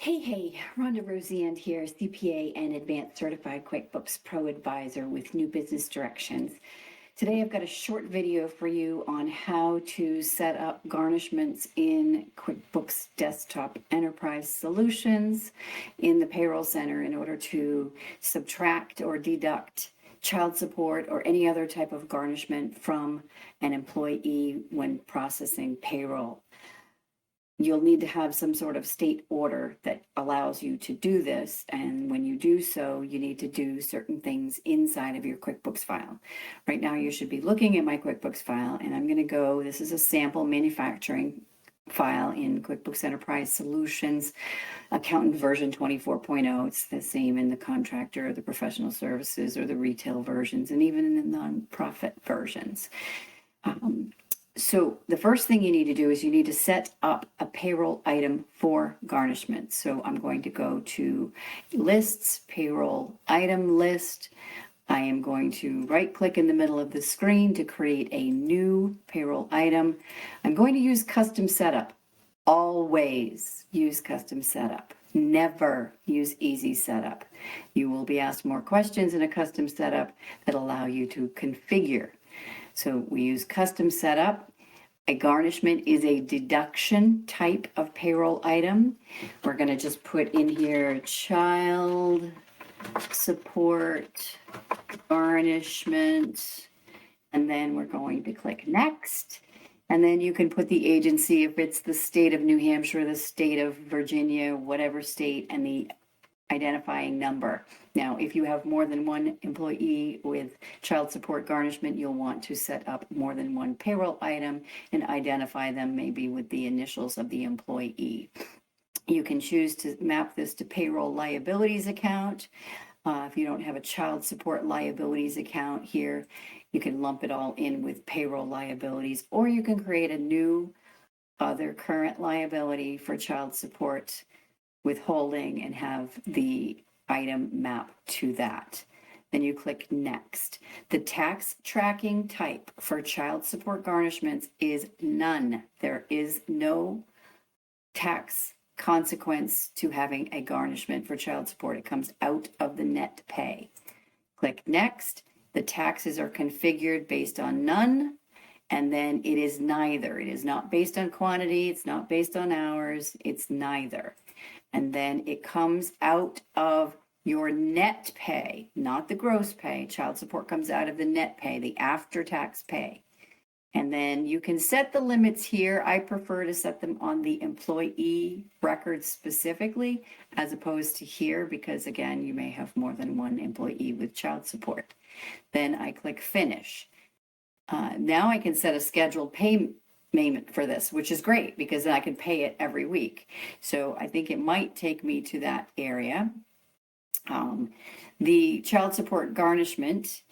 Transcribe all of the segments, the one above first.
Hey, Rhonda Rosiand here, CPA and Advanced Certified QuickBooks Pro Advisor with New Business Directions. Today I've got a short video for you on how to set up garnishments in QuickBooks Desktop Enterprise Solutions in the Payroll Center in order to subtract or deduct child support or any other type of garnishment from an employee when processing payroll. You'll need to have some sort of state order that allows you to do this. And when you do so, you need to do certain things inside of your QuickBooks file. Right now, you should be looking at my QuickBooks file, and I'm going to go, this is a sample manufacturing file in QuickBooks Enterprise Solutions, Accountant version 24.0. It's the same in the contractor, or the professional services, or the retail versions, and even in the nonprofit versions. So the first thing you need to do is you need to set up a payroll item for garnishment. So I'm going to go to lists, payroll item list. I am going to right click in the middle of the screen to create a new payroll item. I'm going to use custom setup. Always use custom setup. Never use easy setup. You will be asked more questions in a custom setup that allow you to configure. So we use custom setup. A garnishment is a deduction type of payroll item. We're going to just put in here child support garnishment, and then we're going to click next. And then you can put the agency, if it's the state of New Hampshire, the state of Virginia, whatever state, and the identifying number. Now, if you have more than one employee with child support garnishment, you'll want to set up more than one payroll item and identify them maybe with the initials of the employee. You can choose to map this to payroll liabilities account. If you don't have a child support liabilities account here, you can lump it all in with payroll liabilities, or you can create a new other current liability for child support withholding and have the item map to that. Then you click next. The tax tracking type for child support garnishments is none. There is no tax consequence to having a garnishment for child support. It comes out of the net pay. Click next. The taxes are configured based on none. And then it is neither. It is not based on quantity. It's not based on hours. It's neither. And then it comes out of your net pay, not the gross pay. Child support comes out of the net pay, the after-tax pay. And then you can set the limits here. I prefer to set them on the employee record specifically, as opposed to here, because again, you may have more than one employee with child support. Then I click finish. Now I can set a scheduled payment for this, which is great because then I can pay it every week. So I think it might take me to that area. The child support garnishment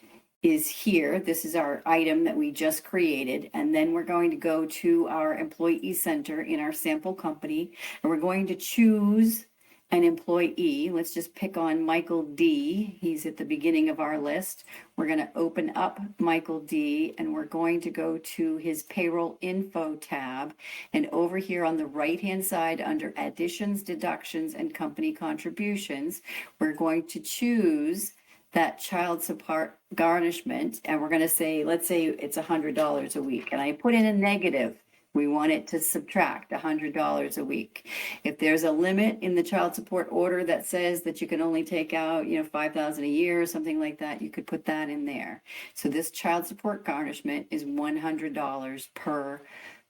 is here. This is our item that we just created. And then we're going to go to our employee center in our sample company, and we're going to choose an employee. Let's just pick on Michael D. He's at the beginning of our list. We're going to open up Michael D, and we're going to go to his payroll info tab. And over here on the right-hand side under additions, deductions, and company contributions, we're going to choose that child support garnishment. And we're going to say, let's say it's $100 a week. And I put in a negative. We want it to subtract $100 a week. If there's a limit in the child support order that says that you can only take out, $5,000 a year or something like that, you could put that in there. So this child support garnishment is $100 per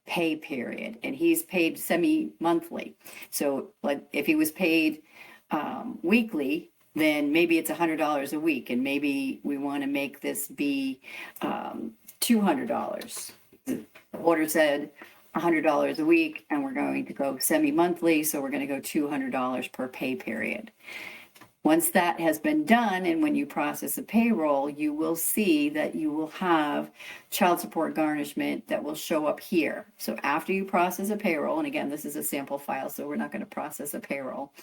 pay period, and he's paid semi-monthly. So like if he was paid weekly, then maybe it's $100 a week, and maybe we want to make this be $200. The order said $100 a week, and we're going to go semi-monthly, so we're going to go $200 per pay period. Once that has been done, and when you process a payroll, you will see that you will have child support garnishment that will show up here. So after you process a payroll, and again, this is a sample file, so we're not going to process a payroll,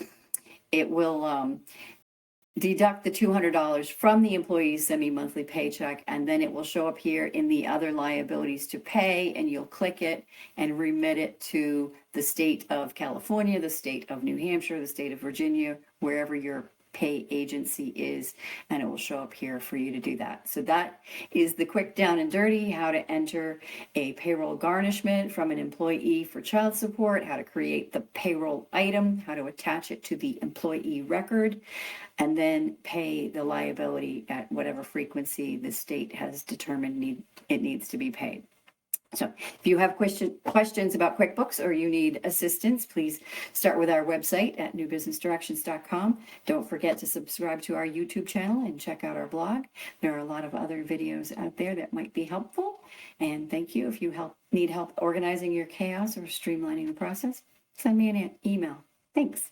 it will deduct the $200 from the employee's semi-monthly paycheck, and then it will show up here in the other liabilities to pay, and you'll click it and remit it to the state of California, the state of New Hampshire, the state of Virginia, wherever your pay agency is, and it will show up here for you to do that. So that is the quick down and dirty, how to enter a payroll garnishment from an employee for child support, how to create the payroll item, how to attach it to the employee record, and then pay the liability at whatever frequency the state has determined it needs to be paid. So if you have questions about QuickBooks or you need assistance, please start with our website at newbusinessdirections.com. Don't forget to subscribe to our YouTube channel and check out our blog. There are a lot of other videos out there that might be helpful. And thank you. If you need help organizing your chaos or streamlining the process, send me an email. Thanks.